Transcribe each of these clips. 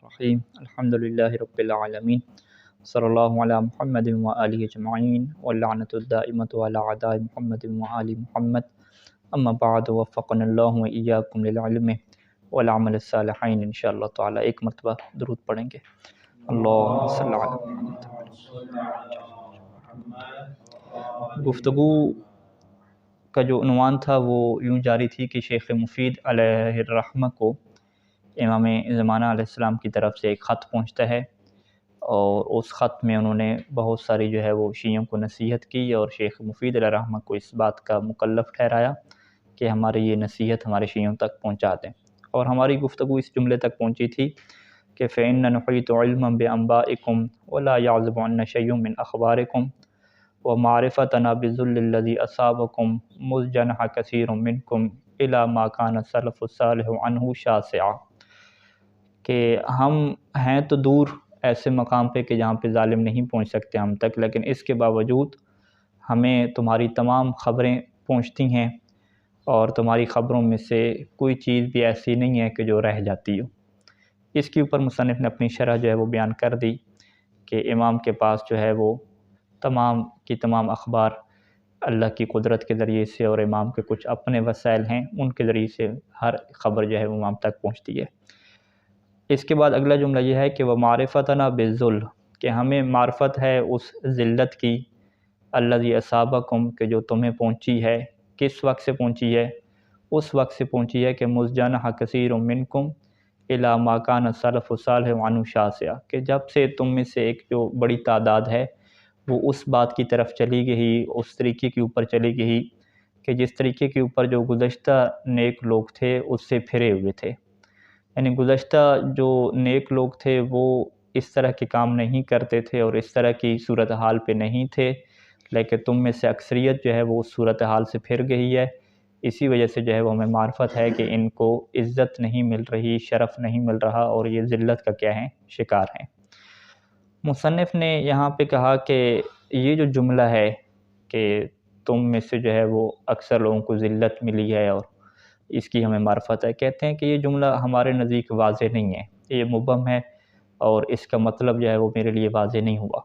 الرحیم الحمد للہ رب العالمین صلی اللہ علی محمد و آلہ اجمعین واللعنۃ الدائمۃ علی اعداء محمد و آل محمد اما بعد وفقنا اللہ و ایاکم للعلم والعمل الصالحین انشاءاللہ تعالی ایک مرتبہ درود پڑھیں گے۔ اللہم صلی علی محمد۔ گفتگو کا جو عنوان تھا وہ یوں جاری تھی کہ شیخ مفید علیہ الرحمہ کو امام زمانہ علیہ السلام کی طرف سے ایک خط پہنچتا ہے، اور اس خط میں انہوں نے بہت ساری جو ہے وہ شیعوں کو نصیحت کی، اور شیخ مفید علیہ الرحمہ کو اس بات کا مکلف ٹھہرایا کہ ہماری یہ نصیحت ہمارے شیعوں تک پہنچا دیں۔ اور ہماری گفتگو اس جملے تک پہنچی تھی کہ فَإِنَّ نُحِيطُ عِلْمًا بِأَنبَائِكُمْ وَلَا يَعْزُبُ عَنَّا شَيْءٌ مِّنْ أَخْبَارِكُمْ وَمَعْرِفَتُنَا بِذُلِّ الَّذِي أَصَابَكُمْ مُذْ جَنَحَ كَثِيرٌ مِّنْكُمْ إِلَى مَا كَانَ السَّلَفُ الصَّالِحُ عَنْهُ شَاسِعًا، کہ ہم ہیں تو دور ایسے مقام پہ کہ جہاں پہ ظالم نہیں پہنچ سکتے ہم تک، لیکن اس کے باوجود ہمیں تمہاری تمام خبریں پہنچتی ہیں، اور تمہاری خبروں میں سے کوئی چیز بھی ایسی نہیں ہے کہ جو رہ جاتی ہو۔ اس کے اوپر مصنف نے اپنی شرح جو ہے وہ بیان کر دی کہ امام کے پاس جو ہے وہ تمام کی تمام اخبار اللہ کی قدرت کے ذریعے سے، اور امام کے کچھ اپنے وسائل ہیں ان کے ذریعے سے ہر خبر جو ہے وہ امام تک پہنچتی ہے۔ اس کے بعد اگلا جملہ یہ ہے کہ وہ معرفتنا بالذل، کہ ہمیں معرفت ہے اس ذلت کی، الذی اصابکم، کہ جو تمہیں پہنچی ہے۔ کس وقت سے پہنچی ہے؟ اس وقت سے پہنچی ہے کہ مزجنح کثیر منکم الی ما کان السلف الصالح عنہ شاسعا، کہ جب سے تم میں سے ایک جو بڑی تعداد ہے وہ اس بات کی طرف چلی گئی، اس طریقے کے اوپر چلی گئی کہ جس طریقے کے اوپر جو گزشتہ نیک لوگ تھے اس سے پھرے ہوئے تھے۔ یعنی گزشتہ جو نیک لوگ تھے وہ اس طرح کے کام نہیں کرتے تھے اور اس طرح کی صورتحال پہ نہیں تھے، لیکن تم میں سے اکثریت جو ہے وہ اس صورتحال سے پھر گئی ہے۔ اسی وجہ سے جو ہے وہ ہمیں معرفت ہے کہ ان کو عزت نہیں مل رہی، شرف نہیں مل رہا، اور یہ ذلت کا کیا ہیں، شکار ہیں۔ مصنف نے یہاں پہ کہا کہ یہ جو جملہ ہے کہ تم میں سے جو ہے وہ اکثر لوگوں کو ذلت ملی ہے اور اس کی ہمیں معرفت ہے، کہتے ہیں کہ یہ جملہ ہمارے نزدیک واضح نہیں ہے، یہ مبہم ہے، اور اس کا مطلب جو ہے وہ میرے لیے واضح نہیں ہوا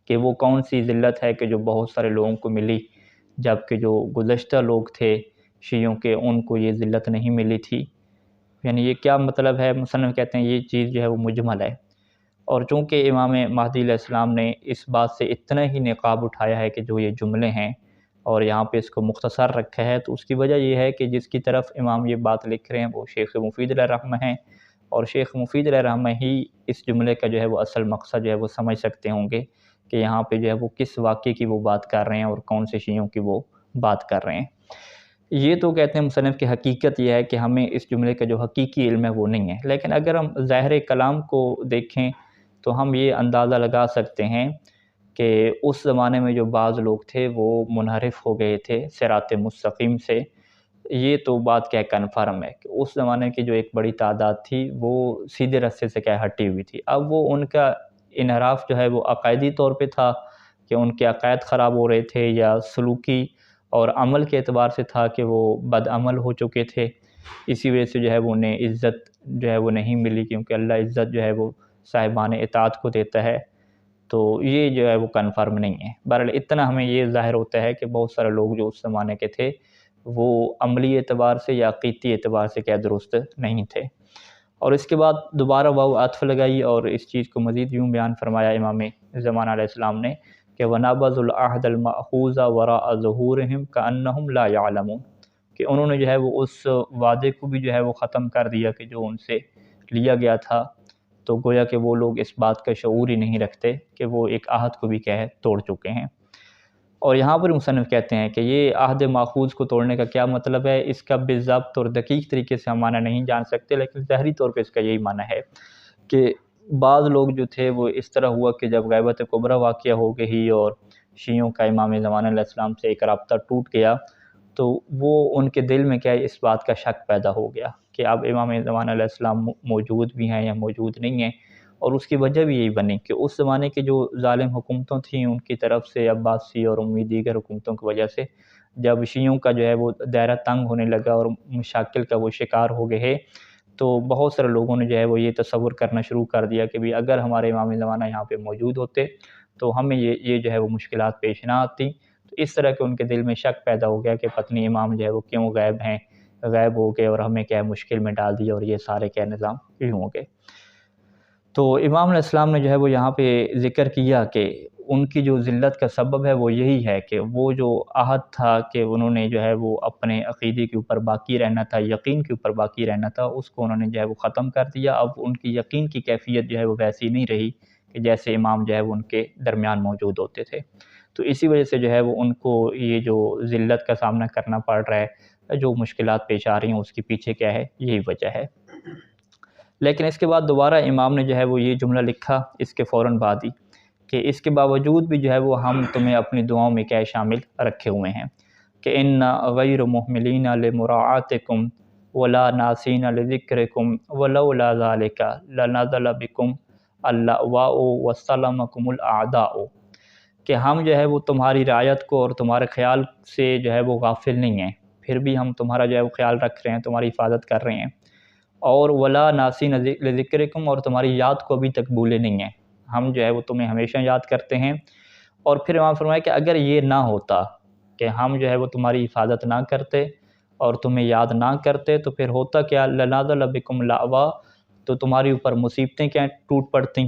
کہ وہ کون سی ذلت ہے کہ جو بہت سارے لوگوں کو ملی، جبکہ جو گزشتہ لوگ تھے شیعوں کے ان کو یہ ذلت نہیں ملی تھی۔ یعنی یہ کیا مطلب ہے؟ مصنف کہتے ہیں یہ چیز جو ہے وہ مجمل ہے، اور چونکہ امام مہدی علیہ السلام نے اس بات سے اتنا ہی نقاب اٹھایا ہے کہ جو یہ جملے ہیں اور یہاں پہ اس کو مختصر رکھا ہے، تو اس کی وجہ یہ ہے کہ جس کی طرف امام یہ بات لکھ رہے ہیں وہ شیخ مفید علیہ الرحمہ ہیں، اور شیخ مفید علیہ الرحمہ ہی اس جملے کا جو ہے وہ اصل مقصد جو ہے وہ سمجھ سکتے ہوں گے کہ یہاں پہ جو ہے وہ کس واقعے کی وہ بات کر رہے ہیں اور کون سے شیعوں کی وہ بات کر رہے ہیں۔ یہ تو کہتے ہیں مصنف کی حقیقت یہ ہے کہ ہمیں اس جملے کا جو حقیقی علم ہے وہ نہیں ہے، لیکن اگر ہم ظاہر کلام کو دیکھیں تو ہم یہ اندازہ لگا سکتے ہیں کہ اس زمانے میں جو بعض لوگ تھے وہ منحرف ہو گئے تھے صراط مستقیم سے۔ یہ تو بات کیا کنفرم ہے کہ اس زمانے کی جو ایک بڑی تعداد تھی وہ سیدھے رستے سے کیا ہٹی ہوئی تھی۔ اب وہ ان کا انحراف جو ہے وہ عقائدی طور پہ تھا کہ ان کے عقائد خراب ہو رہے تھے، یا سلوکی اور عمل کے اعتبار سے تھا کہ وہ بد عمل ہو چکے تھے، اسی وجہ سے جو ہے وہ انہیں عزت جو ہے وہ نہیں ملی، کیونکہ اللہ عزت جو ہے وہ صاحبان اطاعت کو دیتا ہے۔ تو یہ جو ہے وہ کنفرم نہیں ہے۔ بہرحال اتنا ہمیں یہ ظاہر ہوتا ہے کہ بہت سارے لوگ جو اس زمانے کے تھے وہ عملی اعتبار سے یا عقیدتی اعتبار سے کیا درست نہیں تھے۔ اور اس کے بعد دوبارہ واو عطف لگائی اور اس چیز کو مزید یوں بیان فرمایا امام زمانہ علیہ السلام نے کہ وَنَبَذُ الْعَهْدَ الْمَأْخُوذَ وَرَاءَ ظُهُورِهِمْ كَأَنَّهُمْ لَا يَعْلَمُونَ، کہ انہوں نے جو ہے وہ اس وعدے کو بھی جو ہے وہ ختم کر دیا کہ جو ان سے لیا گیا تھا، تو گویا کہ وہ لوگ اس بات کا شعور ہی نہیں رکھتے کہ وہ ایک عہد کو بھی کیا ہے توڑ چکے ہیں۔ اور یہاں پر مصنف کہتے ہیں کہ یہ عہد ماخوذ کو توڑنے کا کیا مطلب ہے، اس کا بالضبط اور دقیق طریقے سے ہم معنی نہیں جان سکتے، لیکن ظاہری طور پہ اس کا یہی معنی ہے کہ بعض لوگ جو تھے وہ اس طرح ہوا کہ جب غیبت کبریٰ واقعہ ہو گئی اور شیعوں کا امام زمانہ علیہ السلام سے ایک رابطہ ٹوٹ گیا، تو وہ ان کے دل میں کیا ہے اس بات کا شک پیدا ہو گیا کہ اب امام زمانہ علیہ السلام موجود بھی ہیں یا موجود نہیں ہیں۔ اور اس کی وجہ بھی یہی بنی کہ اس زمانے کی جو ظالم حکومتوں تھیں ان کی طرف سے عباسی اور اموی دیگر حکومتوں کی وجہ سے جب شیعوں کا جو ہے وہ دائرہ تنگ ہونے لگا اور مشاکل کا وہ شکار ہو گئے، تو بہت سارے لوگوں نے جو ہے وہ یہ تصور کرنا شروع کر دیا کہ بھی اگر ہمارے امام زمانہ یہاں پہ موجود ہوتے تو ہمیں یہ جو ہے وہ مشکلات پیش نہ آتی. تو اس طرح کے ان کے دل میں شک پیدا ہو گیا کہ پتہ نہیں امام جو ہے وہ کیوں غائب ہو گئے اور ہمیں کیا مشکل میں ڈال دیا اور یہ سارے کیا نظام کیوں ہو گئے. تو امام علیہ السلام نے جو ہے وہ یہاں پہ ذکر کیا کہ ان کی جو ذلت کا سبب ہے وہ یہی ہے کہ وہ جو عہد تھا کہ انہوں نے جو ہے وہ اپنے عقیدے کے اوپر باقی رہنا تھا، یقین کے اوپر باقی رہنا تھا، اس کو انہوں نے جو ہے وہ ختم کر دیا. اب ان کی یقین کی کیفیت جو ہے وہ ویسی نہیں رہی کہ جیسے امام جو ہے وہ ان کے درمیان موجود ہوتے تھے. تو اسی وجہ سے جو ہے وہ ان کو یہ جو ذلت کا سامنا کرنا پڑ رہا ہے، جو مشکلات پیش آ رہی ہیں، اس کے پیچھے کیا ہے، یہی وجہ ہے. لیکن اس کے بعد دوبارہ امام نے جو ہے وہ یہ جملہ لکھا اس کے فوراً بعد ہی کہ اس کے باوجود بھی جو ہے وہ ہم تمہیں اپنی دعاؤں میں کیا شامل رکھے ہوئے ہیں کہ ان غیر محملین لمراعاتکم ولا ناسین لذکرکم ولولا ذالک لنزل بکم اللأواء وسلمکم الاعداء، کہ ہم جو ہے وہ تمہاری رعایت کو اور تمہارے خیال سے جو ہے وہ غافل نہیں ہیں، پھر بھی ہم تمہارا جو ہے وہ خیال رکھ رہے ہیں، تمہاری حفاظت کر رہے ہیں. اور ولا ناسین لذکرکم، اور تمہاری یاد کو ابھی تک بھولے نہیں ہیں، ہم جو ہے وہ تمہیں ہمیشہ یاد کرتے ہیں. اور پھر امام فرمایا کہ اگر یہ نہ ہوتا کہ ہم جو ہے وہ تمہاری حفاظت نہ کرتے اور تمہیں یاد نہ کرتے تو پھر ہوتا کیا، لنازل بکم الاعوا، تو تمہاری اوپر مصیبتیں کیا ٹوٹ پڑتیں،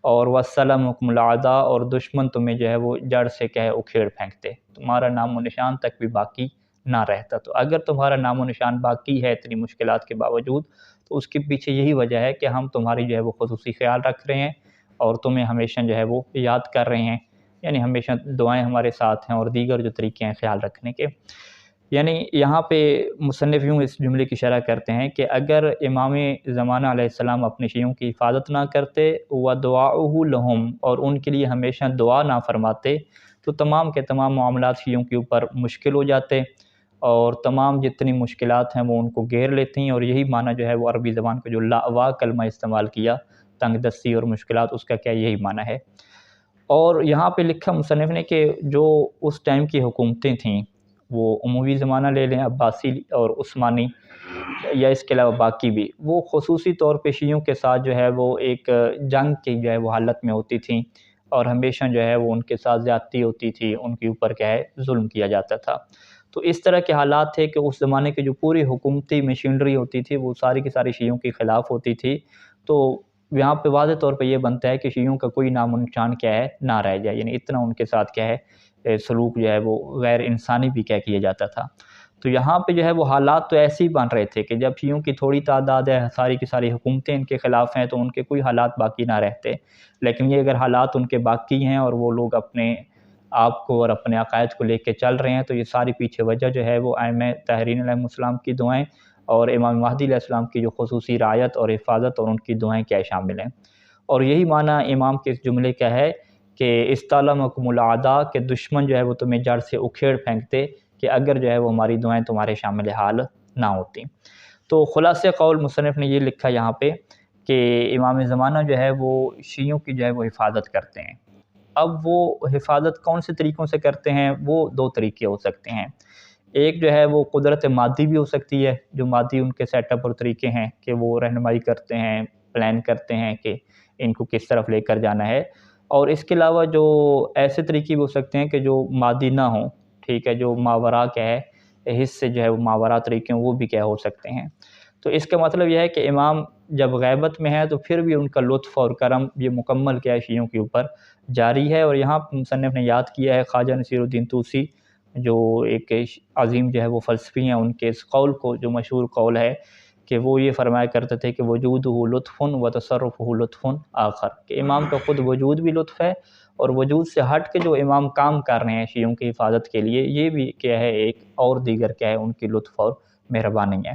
اور وسلمکم الاعداء، اور دشمن تمہیں جو ہے وہ جڑ سے کیا ہے اکھیڑ پھینکتے، تمہارا نام و نشان تک بھی باقی نہ رہتا. تو اگر تمہارا نام و نشان باقی ہے اتنی مشکلات کے باوجود، تو اس کے پیچھے یہی وجہ ہے کہ ہم تمہاری جو ہے وہ خصوصی خیال رکھ رہے ہیں اور تمہیں ہمیشہ جو ہے وہ یاد کر رہے ہیں، یعنی ہمیشہ دعائیں ہمارے ساتھ ہیں اور دیگر جو طریقے ہیں خیال رکھنے کے. یعنی یہاں پہ مصنف یوں اس جملے کی شرح کرتے ہیں کہ اگر امام زمانہ علیہ السلام اپنے شیعوں کی حفاظت نہ کرتے وَدُعَاؤُهُ لَهُمْ، اور ان کے لیے ہمیشہ دعا نہ فرماتے، تو تمام کے تمام معاملات شیعوں کے اوپر مشکل ہو جاتے اور تمام جتنی مشکلات ہیں وہ ان کو گھیر لیتی ہیں. اور یہی معنی جو ہے وہ عربی زبان کا جو لاوا کلمہ استعمال کیا، تنگ دستی اور مشکلات، اس کا کیا یہی معنی ہے. اور یہاں پہ لکھا مصنف نے کہ جو اس ٹائم کی حکومتیں تھیں، وہ اموی زمانہ لے لیں، عباسی اور عثمانی، یا اس کے علاوہ باقی بھی، وہ خصوصی طور پہ شیعوں کے ساتھ جو ہے وہ ایک جنگ کی جو ہے وہ حالت میں ہوتی تھیں اور ہمیشہ جو ہے وہ ان کے ساتھ زیادتی ہوتی تھی، ان کے اوپر کیا ہے ظلم کیا جاتا تھا. تو اس طرح کے حالات تھے کہ اس زمانے کی جو پوری حکومتی مشینری ہوتی تھی وہ ساری کی ساری شیعوں کے خلاف ہوتی تھی. تو یہاں پہ واضح طور پہ یہ بنتا ہے کہ شیعوں کا کوئی نام و نشان کیا ہے نہ رہ جائے، یعنی اتنا ان کے ساتھ کیا ہے سلوک جو ہے وہ غیر انسانی بھی کیا کیا جاتا تھا. تو یہاں پہ جو ہے وہ حالات تو ایسے ہی بن رہے تھے کہ جب شیعوں کی تھوڑی تعداد ہے، ساری کی ساری حکومتیں ان کے خلاف ہیں، تو ان کے کوئی حالات باقی نہ رہتے. لیکن یہ اگر حالات ان کے باقی ہیں اور وہ لوگ اپنے آپ کو اور اپنے عقائد کو لے کے چل رہے ہیں، تو یہ ساری پیچھے وجہ جو ہے وہ ائمہ طاہرین علیہ السلام کی دعائیں اور امام مہدی علیہ السلام کی جو خصوصی رعایت اور حفاظت اور ان کی دعائیں کیا شامل ہیں. اور یہی معنی امام کے اس جملے کا ہے کہ استعلمکم الاعداء، کہ دشمن جو ہے وہ تمہیں جڑ سے اکھیڑ پھینکتے کہ اگر جو ہے وہ ہماری دعائیں تمہارے شامل حال نہ ہوتی. تو خلاصہ قول مصنف نے یہ لکھا یہاں پہ کہ امام زمانہ جو ہے وہ شیعوں کی جو ہے وہ حفاظت کرتے ہیں. اب وہ حفاظت کون سے طریقوں سے کرتے ہیں؟ وہ دو طریقے ہو سکتے ہیں. ایک جو ہے وہ قدرت مادی بھی ہو سکتی ہے، جو مادی ان کے سیٹ اپ اور طریقے ہیں کہ وہ رہنمائی کرتے ہیں، پلان کرتے ہیں کہ ان کو کس طرف لے کر جانا ہے. اور اس کے علاوہ جو ایسے طریقے بھی ہو سکتے ہیں کہ جو مادی نہ ہوں، ٹھیک ہے، جو ماورا کیا ہے حصے جو ہے وہ ماورا طریقے ہیں وہ بھی کیا ہو سکتے ہیں. تو اس کا مطلب یہ ہے کہ امام جب غیبت میں ہے تو پھر بھی ان کا لطف اور کرم یہ مکمل کیا ہے شیعوں کے اوپر جاری ہے. اور یہاں مصنف نے یاد کیا ہے خواجہ نصیر الدین طوسی، جو ایک عظیم جو ہے وہ فلسفی ہیں، ان کے اس قول کو جو مشہور قول ہے کہ وہ یہ فرمایا کرتے تھے کہ وجودہ لطف و تصرفہ لطف آخر، کہ امام کا خود وجود بھی لطف ہے اور وجود سے ہٹ کے جو امام کام کر رہے ہیں شیعوں کی حفاظت کے لیے، یہ بھی کیا ہے ایک اور دیگر کیا ہے ان کی لطف اور مہربانی ہے.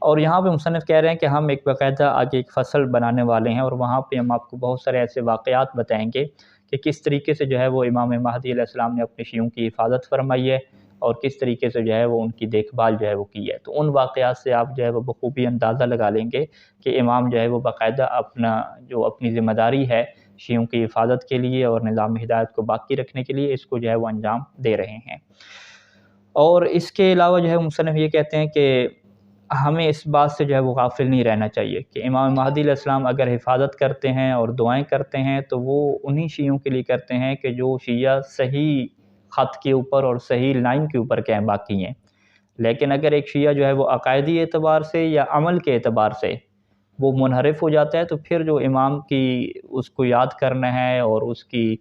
اور یہاں پہ مصنف کہہ رہے ہیں کہ ہم ایک باقاعدہ آگے ایک فصل بنانے والے ہیں اور وہاں پہ ہم آپ کو بہت سارے ایسے واقعات بتائیں گے کہ کس طریقے سے جو ہے وہ امام مہدی علیہ السلام نے اپنے شیعوں کی حفاظت فرمائی ہے اور کس طریقے سے جو ہے وہ ان کی دیکھ بھال جو ہے وہ کی ہے. تو ان واقعات سے آپ جو ہے وہ بخوبی اندازہ لگا لیں گے کہ امام جو ہے وہ باقاعدہ اپنی ذمہ داری ہے شیعوں کی حفاظت کے لیے اور نظام ہدایت کو باقی رکھنے کے لیے، اس کو جو ہے وہ انجام دے رہے ہیں. اور اس کے علاوہ جو ہے مصنف یہ کہتے ہیں کہ ہمیں اس بات سے جو ہے وہ غافل نہیں رہنا چاہیے کہ امام مہدی علیہ السلام اگر حفاظت کرتے ہیں اور دعائیں کرتے ہیں تو وہ انہی شیعوں کے لیے کرتے ہیں کہ جو شیعہ صحیح خط کے اوپر اور صحیح لائن کے اوپر کہیں باقی ہیں. لیکن اگر ایک شیعہ جو ہے وہ عقائدی اعتبار سے یا عمل کے اعتبار سے وہ منحرف ہو جاتا ہے تو پھر جو امام کی اس کو یاد کرنا ہے اور اس کی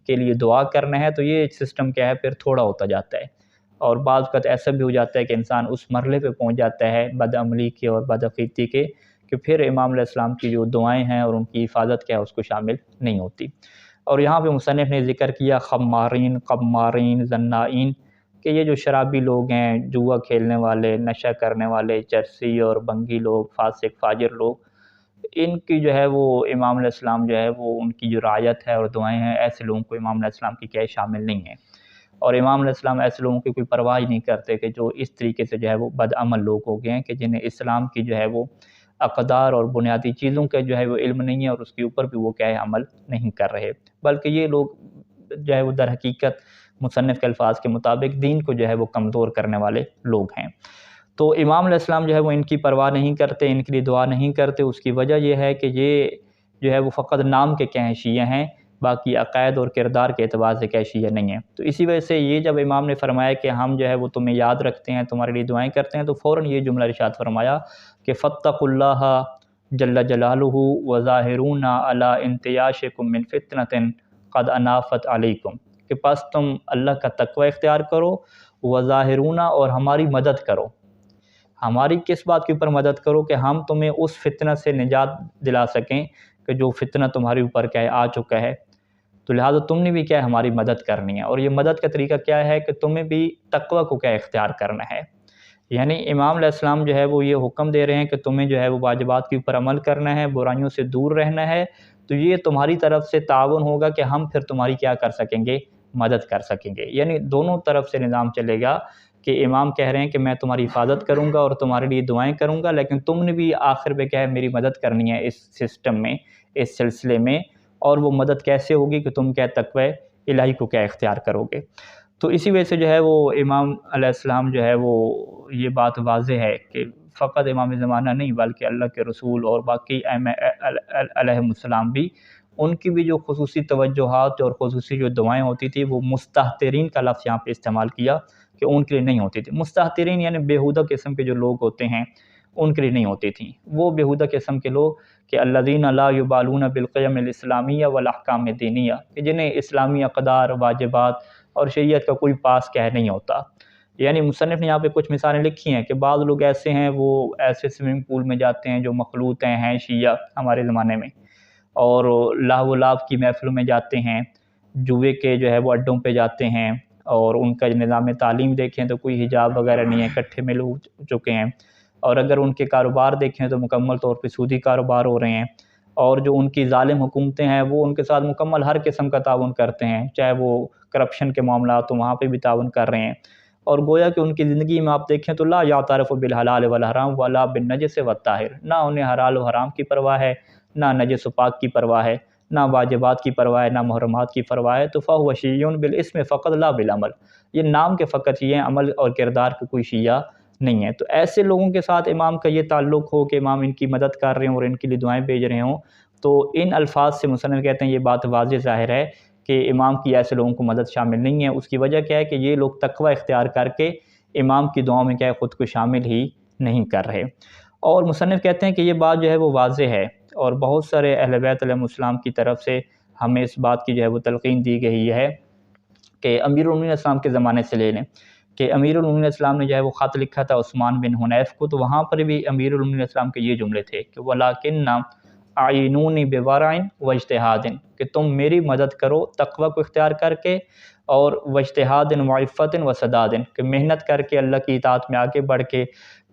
کے لیے دعا کرنا ہے تو یہ سسٹم کیا ہے پھر تھوڑا ہوتا جاتا ہے. اور بعض وقت ایسا بھی ہو جاتا ہے کہ انسان اس مرحلے پہ پہنچ جاتا ہے بد عملی کے اور بد عقیدتی کے کہ پھر امام علیہ السلام کی جو دعائیں ہیں اور ان کی حفاظت کیا ہے اس کو شامل نہیں ہوتی. اور یہاں پہ مصنف نے ذکر کیا خمارین، قمارین، زنائین کہ یہ جو شرابی لوگ ہیں، جوا کھیلنے والے، نشہ کرنے والے، چرسی اور بنگی لوگ، فاسق فاجر لوگ، ان کی جو ہے وہ امام علیہ السلام جو ہے وہ ان کی جو رعایت ہے اور دعائیں ہیں ایسے لوگوں کو امام علیہ السلام کی کیا شامل نہیں ہیں. اور امام علیہ السلام ایسے لوگوں کی کوئی پرواہ ہی نہیں کرتے کہ جو اس طریقے سے جو ہے وہ بد عمل لوگ ہو گئے ہیں کہ جنہیں اسلام کی جو ہے وہ اقدار اور بنیادی چیزوں کا جو ہے وہ علم نہیں ہے اور اس کے اوپر بھی وہ کیا ہے عمل نہیں کر رہے، بلکہ یہ لوگ جو ہے وہ در حقیقت مصنف کے الفاظ کے مطابق دین کو جو ہے وہ کمزور کرنے والے لوگ ہیں. تو امام علیہ السلام جو ہے وہ ان کی پرواہ نہیں کرتے، ان کے لیے دعا نہیں کرتے. اس کی وجہ یہ ہے کہ یہ جو ہے وہ فقط نام کے کیا ہیں شیعہ ہیں، باقی عقائد اور کردار کے اعتبار سے کیا شیعہ نہیں ہیں. تو اسی وجہ سے یہ جب امام نے فرمایا کہ ہم جو ہے وہ تمہیں یاد رکھتے ہیں، تمہارے لیے دعائیں کرتے ہیں، تو فوراً یہ جملہ ارشاد فرمایا کہ فاتقوا اللہ جل جلالہ وظاہرون علی انتیاشکم من فتنۃ قد انافت علیکم، کہ پس تم اللہ کا تقوی اختیار کرو، وظاہرون اور ہماری مدد کرو. ہماری کس بات کے اوپر مدد کرو کہ ہم تمہیں اس فتنہ سے نجات دلا سکیں کہ جو فتنہ تمہارے اوپر کیا ہے آ چکا ہے. تو لہٰذا تم نے بھی کیا ہے ہماری مدد کرنی ہے. اور یہ مدد کا طریقہ کیا ہے کہ تمہیں بھی تقوی کو کیا اختیار کرنا ہے. یعنی امام علیہ السلام جو ہے وہ یہ حکم دے رہے ہیں کہ تمہیں جو ہے وہ واجبات کے اوپر عمل کرنا ہے، برائیوں سے دور رہنا ہے. تو یہ تمہاری طرف سے تعاون ہوگا کہ ہم پھر تمہاری کیا کر سکیں گے، مدد کر سکیں گے. یعنی دونوں طرف سے نظام چلے گا کہ امام کہہ رہے ہیں کہ میں تمہاری حفاظت کروں گا اور تمہارے لیے دعائیں کروں گا، لیکن تم نے بھی آخر پہ کیا ہے میری مدد کرنی ہے اس سسٹم میں، اس سلسلے میں. اور وہ مدد کیسے ہوگی کہ تم کیا تقوی الہی کو کیا اختیار کرو گے. تو اسی وجہ سے جو ہے وہ امام علیہ السلام جو ہے وہ یہ بات واضح ہے کہ فقط امام زمانہ نہیں بلکہ اللہ کے رسول اور باقی ائمہ علیہ السلام بھی، ان کی بھی جو خصوصی توجہات اور خصوصی جو دعائیں ہوتی تھی وہ مستہترین کا لفظ یہاں پہ استعمال کیا کہ ان کے لیے نہیں ہوتی تھی. مستہترین یعنی بیہودہ قسم کے جو لوگ ہوتے ہیں ان کے لیے نہیں ہوتی تھیں. وہ بیہودہ قسم کے لوگ کہ الذین لا یبالون بالقیم الاسلامیہ والاحکام الدینیہ، کہ جنہیں اسلامی اقدار، واجبات اور شریعت کا کوئی پاس کیا نہیں ہوتا. یعنی مصنف نے یہاں پہ کچھ مثالیں لکھی ہیں کہ بعض لوگ ایسے ہیں وہ ایسے سوئمنگ پول میں جاتے ہیں جو مخلوط ہیں شیعہ ہمارے زمانے میں، اور لاہ و لعب کی محفلوں میں جاتے ہیں، جوئے کے جو ہے وہ اڈوں پہ جاتے ہیں، اور ان کا نظام تعلیم دیکھیں تو کوئی حجاب وغیرہ نہیں ہے، اکٹھے مل ہو چکے ہیں. اور اگر ان کے کاروبار دیکھیں تو مکمل طور پہ سودی کاروبار ہو رہے ہیں. اور جو ان کی ظالم حکومتیں ہیں وہ ان کے ساتھ مکمل ہر قسم کا تعاون کرتے ہیں، چاہے وہ کرپشن کے معاملات تو وہاں پہ بھی تعاون کر رہے ہیں. اور گویا کہ ان کی زندگی میں آپ دیکھیں تو لا یعترف بالحلال والحرام ولا بالنجس والطاہر، نہ انہیں حلال و حرام کی پرواہ ہے، نہ نجس و پاک کی پرواہ ہے، نہ واجبات کی پرواہ ہے، نہ محرمات کی پرواہ ہے. تو فہو شیع بالاسم فقط لا بالعمل، یہ نام کے فقط یہ عمل اور کردار کے کوئی شیعہ نہیں ہے. تو ایسے لوگوں کے ساتھ امام کا یہ تعلق ہو کہ امام ان کی مدد کر رہے ہوں اور ان کے لیے دعائیں بھیج رہے ہوں، تو ان الفاظ سے مصنف کہتے ہیں یہ بات واضح ظاہر ہے کہ امام کی ایسے لوگوں کو مدد شامل نہیں ہے. اس کی وجہ کیا ہے کہ یہ لوگ تقوی اختیار کر کے امام کی دعاؤں میں کیا ہے خود کو شامل ہی نہیں کر رہے. اور مصنف کہتے ہیں کہ یہ بات جو ہے وہ واضح ہے، اور بہت سارے اہل بیت علیہ السلام کی طرف سے ہمیں اس بات کی جو ہے وہ تلقین دی گئی ہے کہ امیر المومنین اسلام کے زمانے سے لے لیں کہ امیر المومنین اسلام نے جو ہے وہ خط لکھا تھا عثمان بن حنیف کو، تو وہاں پر بھی امیر المومنین اسلام کے یہ جملے تھے کہ وَلَٰكِنَّ اعینونی بورع واجتہاد، کہ تم میری مدد کرو تقوی کو اختیار کر کے اور واجتہاد وعفت وسداد، کہ محنت کر کے اللہ کی اطاعت میں آگے بڑھ کے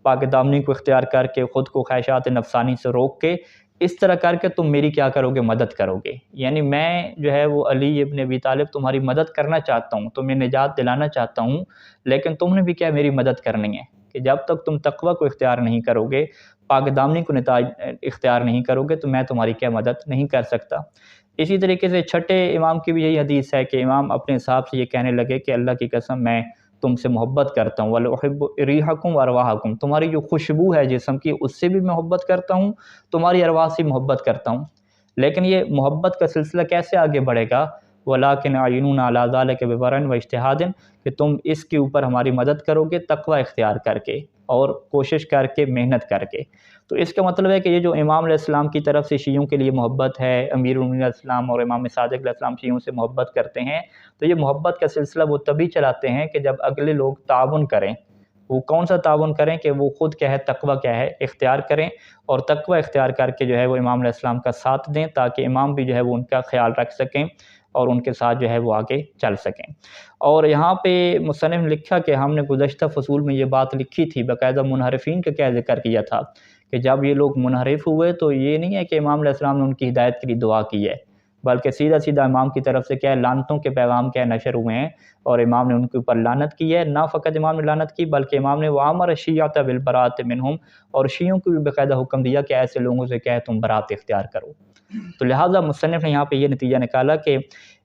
پاک دامنی کو اختیار کر کے خود کو خواہشات نفسانی سے روک کے اس طرح کر کے تم میری کیا کرو گے، مدد کرو گے. یعنی میں جو ہے وہ علی ابن ابی طالب تمہاری مدد کرنا چاہتا ہوں، تمہیں نجات دلانا چاہتا ہوں، لیکن تم نے بھی کیا میری مدد کرنی ہے کہ جب تک تم تقوی کو اختیار نہیں کرو گے، پاک دامنی کو اختیار نہیں کرو گے، تو میں تمہاری کیا مدد نہیں کر سکتا. اسی طریقے سے چھٹے امام کی بھی یہی حدیث ہے کہ امام اپنے حساب سے یہ کہنے لگے کہ اللہ کی قسم میں تم سے محبت کرتا ہوں، وَلَأُحِبُّ رِيحَكُمْ وَأَرْوَاحَكُمْ، تمہاری جو خوشبو ہے جسم کی اس سے بھی محبت کرتا ہوں، تمہاری ارواح سے محبت کرتا ہوں۔ لیکن یہ محبت کا سلسلہ کیسے آگے بڑھے گا؟ وَلَٰكِنْ أَعِنُونَا عَلَىٰ ذَلِكَ بِبَرْءٍ وَاجْتِهَادٍ، کہ تم اس کے اوپر ہماری مدد کرو گے تقوی اختیار کر کے اور کوشش کر کے، محنت کر کے۔ تو اس کا مطلب ہے کہ یہ جو امام علیہ السلام کی طرف سے شیعوں کے لیے محبت ہے، امیر المومنین علیہ السلام اور امام صادق علیہ السلام شیعوں سے محبت کرتے ہیں، تو یہ محبت کا سلسلہ وہ تبھی چلاتے ہیں کہ جب اگلے لوگ تعاون کریں۔ وہ کون سا تعاون کریں؟ کہ وہ خود کیا ہے تقوی کیا ہے اختیار کریں، اور تقوی اختیار کر کے جو ہے وہ امام علیہ السلام کا ساتھ دیں، تاکہ امام بھی جو ہے وہ ان کا خیال رکھ سکیں اور ان کے ساتھ جو ہے وہ آگے چل سکیں۔ اور یہاں پہ مصنف نے لکھا کہ ہم نے گزشتہ فصول میں یہ بات لکھی تھی، باقاعدہ منحرفین کا کیا ذکر کیا تھا کہ جب یہ لوگ منحرف ہوئے تو یہ نہیں ہے کہ امام علیہ السلام نے ان کی ہدایت کے لیے دعا کی ہے، بلکہ سیدھا سیدھا امام کی طرف سے کیا ہے لعنتوں کے پیغام کیا نشر ہوئے ہیں، اور امام نے ان کے اوپر لعنت کی ہے۔ نہ فقط امام نے لعنت کی بلکہ امام نے وَأَمَرَ الشِّيَّعَةَ بِالْبَرَاءَةِ مِنْهُمْ، اور شیعوں کو بھی باقاعدہ حکم دیا کہ ایسے لوگوں سے کیا ہے تم برات اختیار کرو۔ تو لہٰذا مصنف نے یہاں پہ یہ نتیجہ نکالا کہ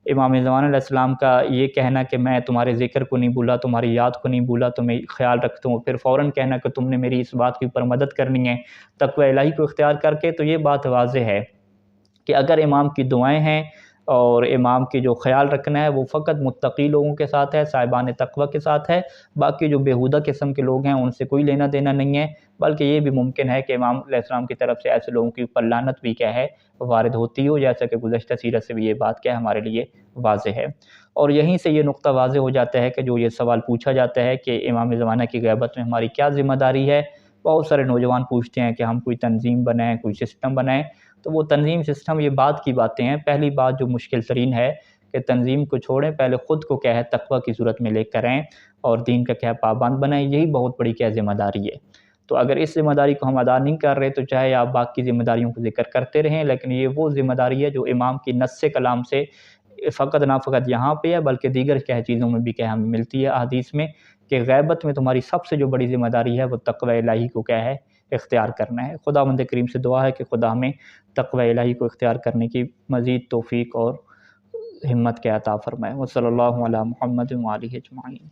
امام زمان علیہ السلام کا یہ کہنا کہ میں تمہارے ذکر کو نہیں بھولا، تمہاری یاد کو نہیں بھولا، تمہیں خیال رکھتا ہوں، پھر فوراً کہنا کہ تم نے میری اس بات کے اوپر مدد کرنی ہے تقوی الہی کو اختیار کر کے، تو یہ بات واضح ہے کہ اگر امام کی دعائیں ہیں اور امام کی جو خیال رکھنا ہے وہ فقط متقی لوگوں کے ساتھ ہے، صاحبان تقوی کے ساتھ ہے، باقی جو بیہودہ قسم کے لوگ ہیں ان سے کوئی لینا دینا نہیں ہے، بلکہ یہ بھی ممکن ہے کہ امام علیہ السلام کی طرف سے ایسے لوگوں کے اوپر لعنت بھی کیا ہے وارد ہوتی ہو، جیسا کہ گزشتہ سیرت سے بھی یہ بات کیا ہے ہمارے لیے واضح ہے۔ اور یہیں سے یہ نقطہ واضح ہو جاتا ہے کہ جو یہ سوال پوچھا جاتا ہے کہ امام زمانہ کی غیبت میں ہماری کیا ذمہ داری ہے، بہت سارے نوجوان پوچھتے ہیں کہ ہم کوئی تنظیم بنائیں، کوئی سسٹم بنائیں، تو وہ تنظیم سسٹم یہ بعد کی باتیں ہیں۔ پہلی بات جو مشکل ترین ہے کہ تنظیم کو چھوڑیں، پہلے خود کو کیا ہے تقوی کی صورت میں لے کر آئیں اور دین کا کیا پابند بنائیں، یہی بہت بڑی کیا ذمہ داری ہے۔ تو اگر اس ذمہ داری کو ہم ادا نہیں کر رہے تو چاہے آپ باقی ذمہ داریوں کو ذکر کرتے رہیں، لیکن یہ وہ ذمہ داری ہے جو امام کی نص کلام سے فقط نہ فقط یہاں پہ ہے بلکہ دیگر کیا چیزوں میں بھی کیا ہمیں ملتی ہے احادیث میں، کہ غیبت میں تمہاری سب سے جو بڑی ذمہ داری ہے وہ تقوی الہی کو کیا ہے اختیار کرنا ہے۔ خداوند کریم سے دعا ہے کہ خدا ہمیں تقوی الہی کو اختیار کرنے کی مزید توفیق اور ہمت کے عطا فرمائے۔ وصلی اللہ علی محمد و آلہ اجمعین۔